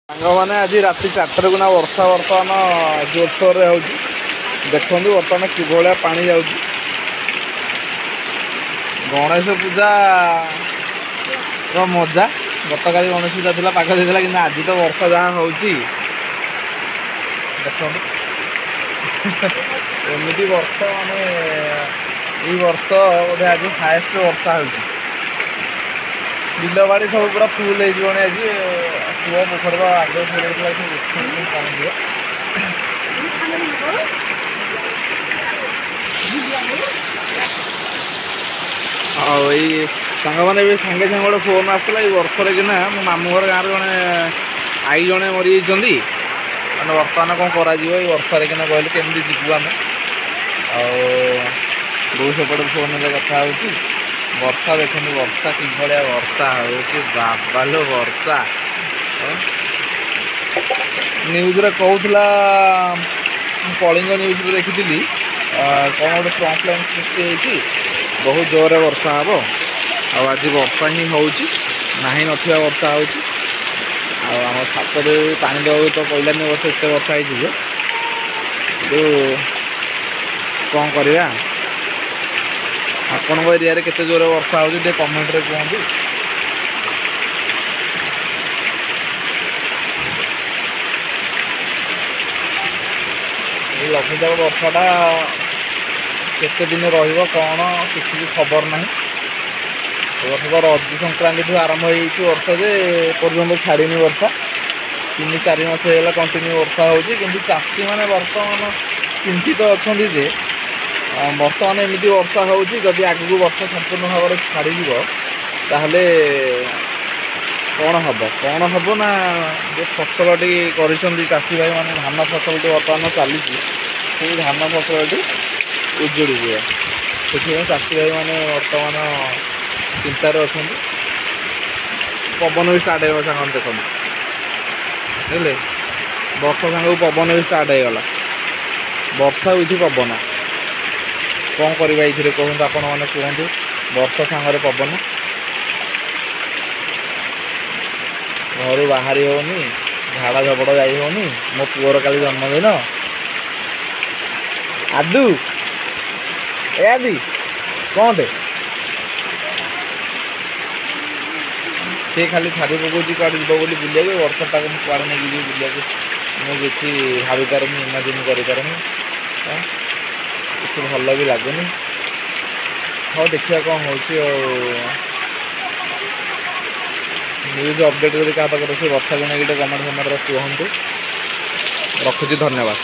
ସାଙ୍ଗମାନେ ଆଜି ରାତି 4ଟାରୁ କିନା ବର୍ଷା ବର୍ତ୍ତମାନ ଜୋରସୋରରେ ହେଉଛି। ଦେଖନ୍ତୁ ବର୍ତ୍ତମାନ କିଭଳିଆ ପାଣି ଯାଉଛି। ଗଣେଶ ପୂଜାର ମଜା ଗତକାଲି ଗଣେଶ ପୂଜା ଥିଲା, ପାଗ ଦେଇଥିଲା, କିନ୍ତୁ ଆଜି ତ ବର୍ଷା ଯାହା ହେଉଛି ଦେଖନ୍ତୁ। ଏମିତି ବର୍ଷା ମାନେ ଏଇ ବର୍ଷ ବୋଧେ ଆଜି ହାଏଷ୍ଟ ବର୍ଷା ହେଉଛି। ବିଲ ବାଡ଼ି ସବୁ ପୁରା ଫୁଲ ହେଇଯିବଣି ଆଜି। କୂଅ ପୋଖରୀ ଆଗ ପଡ଼ିଯାଇଥିଲା ସବୁ କମିଯିବ। ଆଉ ଏଇ ସାଙ୍ଗମାନେ ବି ସାଙ୍ଗେ ସାଙ୍ଗେ ଗୋଟେ ଫୋନ୍ ଆସିଥିଲା ଏଇ ବର୍ଷରେ କିନା ମୋ ମାମୁଁ ଘର ଗାଁରେ ଜଣେ ଆଈ ଜଣେ ମରିଯାଇଛନ୍ତି। ମାନେ ବର୍ତ୍ତମାନ କ'ଣ କରାଯିବ ଏଇ ବର୍ଷାରେ କିନା କହିଲେ କେମିତି ଯିବୁ ଆମେ। ଆଉ ବୋଉ ସେପଟେ ଫୋନ୍ରେ କଥା ହେଉଛି। ବର୍ଷା ଦେଖନ୍ତୁ, ବର୍ଷା କିଭଳିଆ ବର୍ଷା ହେଉଛି, ବାବାଲୋ ବର୍ଷା। ନ୍ୟୁଜ୍ରେ କହୁଥିଲା, ମୁଁ କଳିଙ୍ଗ ନ୍ୟୁଜ୍ରେ ଦେଖିଥିଲି କ'ଣ ଗୋଟେ ଟ୍ରମ୍ପ ଲାଇନ୍ ସୃଷ୍ଟି ହେଇଛି, ବହୁତ ଜୋରରେ ବର୍ଷା ହେବ। ଆଉ ଆଜି ବର୍ଷା ହିଁ ହେଉଛି, ନାହିଁ ନଥିବା ବର୍ଷା ହେଉଛି। ଆଉ ଆମ ଛାତରେ ପାଣି ଦେବାକୁ ତ ପଡ଼ିଲାନି ବର୍ଷ, ଏତେ ବର୍ଷା ହେଇଛି ଯେ, କିନ୍ତୁ କ'ଣ କରିବା। ଆପଣଙ୍କ ଏରିଆରେ କେତେ ଜୋରରେ ବର୍ଷା ହେଉଛି ଟିକେ କମେଣ୍ଟରେ କୁହନ୍ତୁ। ଏଇ ଲଘୁଚାପ ବର୍ଷାଟା କେତେ ଦିନ ରହିବ କ'ଣ କିଛି ବି ଖବର ନାହିଁ। ଏ ବର୍ଷ ତ ରଜ ସଂକ୍ରାନ୍ତିଠୁ ଆରମ୍ଭ ହେଇଯାଇଛି ବର୍ଷା ଯେ ଏପର୍ଯ୍ୟନ୍ତ ଛାଡ଼ିନି ବର୍ଷା। 3-4 ମାସ ହେଇଗଲା କଣ୍ଟିନ୍ୟୁ ବର୍ଷା ହେଉଛି। କିନ୍ତୁ ଚାଷୀମାନେ ବର୍ତ୍ତମାନ ଚିନ୍ତିତ ଅଛନ୍ତି ଯେ ବର୍ତ୍ତମାନ ଏମିତି ବର୍ଷା ହେଉଛି, ଯଦି ଆଗକୁ ବର୍ଷା ସମ୍ପୂର୍ଣ୍ଣ ଭାବରେ ଛାଡ଼ିଯିବ ତାହେଲେ କ'ଣ ହେବ ନା ଯେ ଫସଲଟି କରିଛନ୍ତି ଚାଷୀ ଭାଇମାନେ, ଧାନ ଫସଲଟି ବର୍ତ୍ତମାନ ଚାଲିଛି, ସେଇ ଧାନ ଫସଲଟି ଉଜୁଡ଼ିଯିବ। ସେଥିପାଇଁ ଚାଷୀ ଭାଇମାନେ ବର୍ତ୍ତମାନ ଚିନ୍ତାରେ ଅଛନ୍ତି। ପବନ ବି ଷ୍ଟାର୍ଟ ହେଇଗଲା ସାଙ୍ଗମାନେ ଦେଖନ୍ତୁ, ବୁଝିଲେ, ବର୍ଷା ସାଙ୍ଗକୁ ପବନ ବି ଷ୍ଟାର୍ଟ ହେଇଗଲା। ବର୍ଷା ଉଇଥି ପବନ, କ'ଣ କରିବା ଏଇଥିରେ କୁହନ୍ତୁ ଆପଣମାନେ କୁହନ୍ତୁ। ବର୍ଷା ସାଙ୍ଗରେ ପବନ, ଘରୁ ବାହାରି ହେଉନି, ଝାଡ଼ା ଝପଡ଼ ଯାଇ ହେଉନି। ମୋ ପୁଅର କାଲି ଜନ୍ମଦିନ। ଆଦୁ ଏ ଆଦି କ'ଣଟେ ସେ ଖାଲି ଛାଡ଼ି ପକାଉଛି କୁଆଡ଼େ ଯିବ ବୋଲି ବୁଲିବାକୁ। ବର୍ଷଟାକୁ ମୁଁ କୁଆଡ଼େ ନେଇକି ଯିବି ବୁଲିବାକୁ ମୁଁ କିଛି ଭାବିପାରୁନି, ଇମାଜିନ୍ କରିପାରୁନି। କିଛି ଭଲ ବି ଲାଗୁନି। ହଉ ଦେଖିବା କ'ଣ ହେଉଛି। ଆଉ ନ୍ୟୁଜ୍ ଅପଡ଼େଟ୍ ଯଦି କାହା ପାଖରେ ସେ ବର୍ଷାକୁ ନେଇକି ଟିକେ କମେଣ୍ଟରେ କୁହନ୍ତୁ। ରଖୁଛି, ଧନ୍ୟବାଦ।